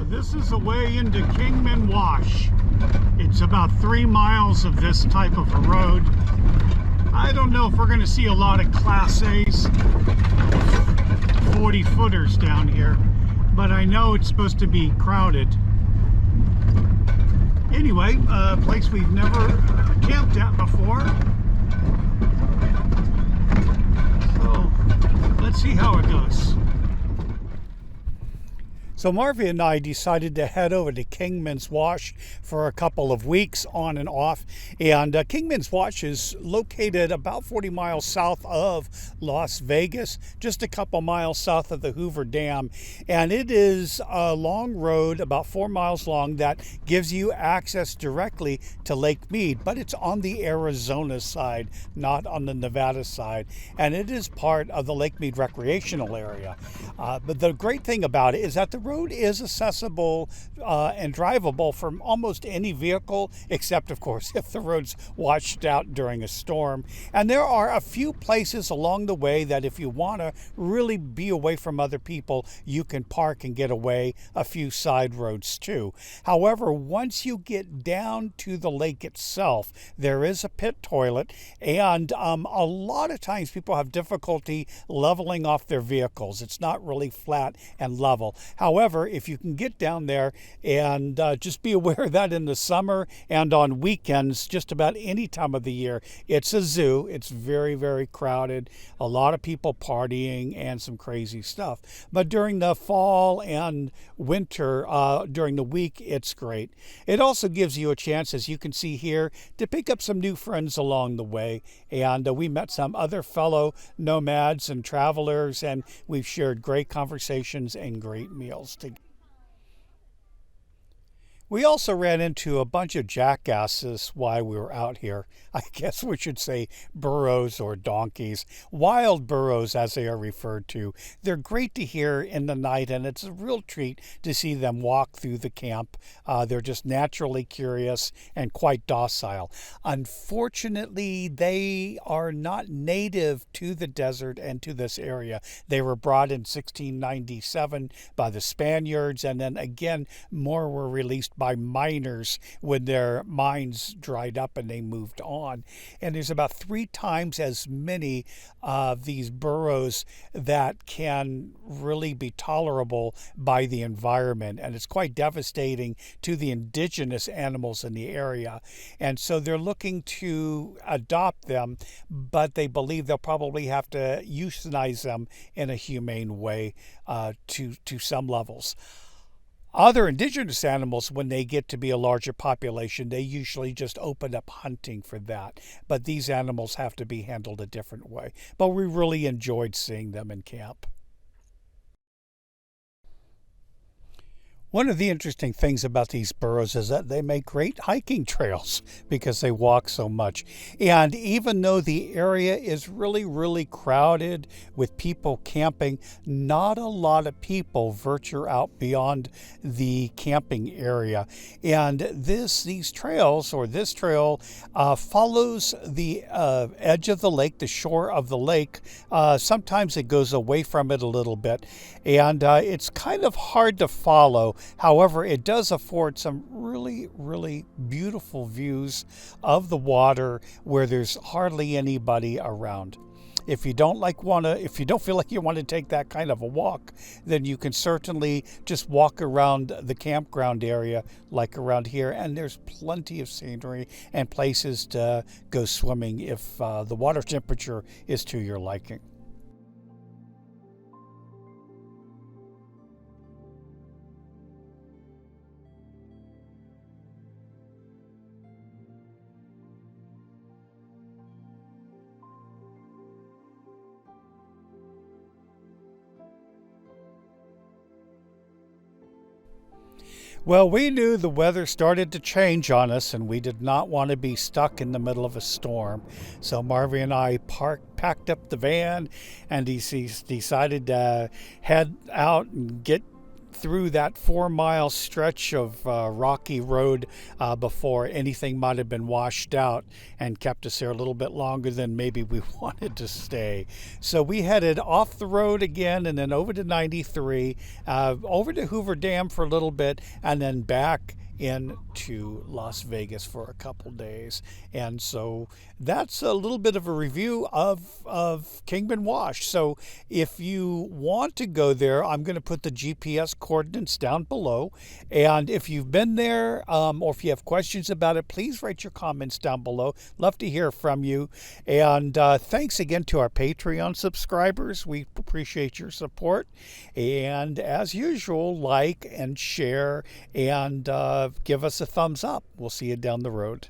This is the way into Kingman Wash. It's about 3 miles of this type of a road. I don't know if we're going to see a lot of Class A's 40-footers down here, but I know it's supposed to be crowded. Anyway, a place we've never camped at before. So let's see how it goes. So Marvy and I decided to head over to Kingman's Wash for a couple of weeks on and off. And Kingman's Wash is located about 40 miles south of Las Vegas, just a couple miles south of the Hoover Dam. And it is a long road, about 4 miles long, that gives you access directly to Lake Mead. But it's on the Arizona side, not on the Nevada side. And it is part of the Lake Mead recreational area. But the great thing about it is that the road is accessible and drivable from almost any vehicle, except of course if the road's washed out during a storm. And there are a few places along the way that if you want to really be away from other people, you can park and get away, a few side roads too. However, once you get down to the lake itself, there is a pit toilet, and a lot of times people have difficulty leveling off their vehicles. It's not really flat and level. However, if you can get down there, and just be aware that in the summer and on weekends, just about any time of the year, it's a zoo. It's very, very crowded, a lot of people partying and some crazy stuff. But during the fall and winter, during the week, it's great. It also gives you a chance, as you can see here, to pick up some new friends along the way. And we met some other fellow nomads and travelers, and we've shared great conversations and great meals together. We also ran into a bunch of jackasses while we were out here. I guess we should say burros or donkeys. Wild burros, as they are referred to. They're great to hear in the night, and it's a real treat to see them walk through the camp. They're just naturally curious and quite docile. Unfortunately, they are not native to the desert and to this area. They were brought in 1697 by the Spaniards, and then again, more were released by miners when their mines dried up and they moved on. And there's about 3 times as many of these burros that can really be tolerable by the environment. And it's quite devastating to the indigenous animals in the area. And so they're looking to adopt them, but they believe they'll probably have to euthanize them in a humane way to some levels. Other indigenous animals, when they get to be a larger population, they usually just open up hunting for that. But these animals have to be handled a different way. But we really enjoyed seeing them in camp. One of the interesting things about these burros is that they make great hiking trails because they walk so much. And even though the area is really, really crowded with people camping, not a lot of people venture out beyond the camping area. And these trails, or this trail, follows the edge of the lake, the shore of the lake. Sometimes it goes away from it a little bit, and it's kind of hard to follow. However, it does afford some really, really beautiful views of the water where there's hardly anybody around. If you don't feel like you want to take that kind of a walk, then you can certainly just walk around the campground area, like around here, and there's plenty of scenery and places to go swimming if the water temperature is to your liking. Well, we knew the weather started to change on us, and we did not want to be stuck in the middle of a storm. So Marvy and I packed up the van, and he decided to head out and get through that 4-mile stretch of rocky road before anything might have been washed out and kept us there a little bit longer than maybe we wanted to stay. So we headed off the road again and then over to 93, over to Hoover Dam for a little bit, and then back into Las Vegas for a couple days. And so that's a little bit of a review of Kingman Wash. So if you want to go there, I'm going to put the GPS coordinates down below. And if you've been there or if you have questions about it, please write your comments down below. Love to hear from you. And thanks again to our Patreon subscribers. We appreciate your support. And as usual, like and share and give us a thumbs up. We'll see you down the road.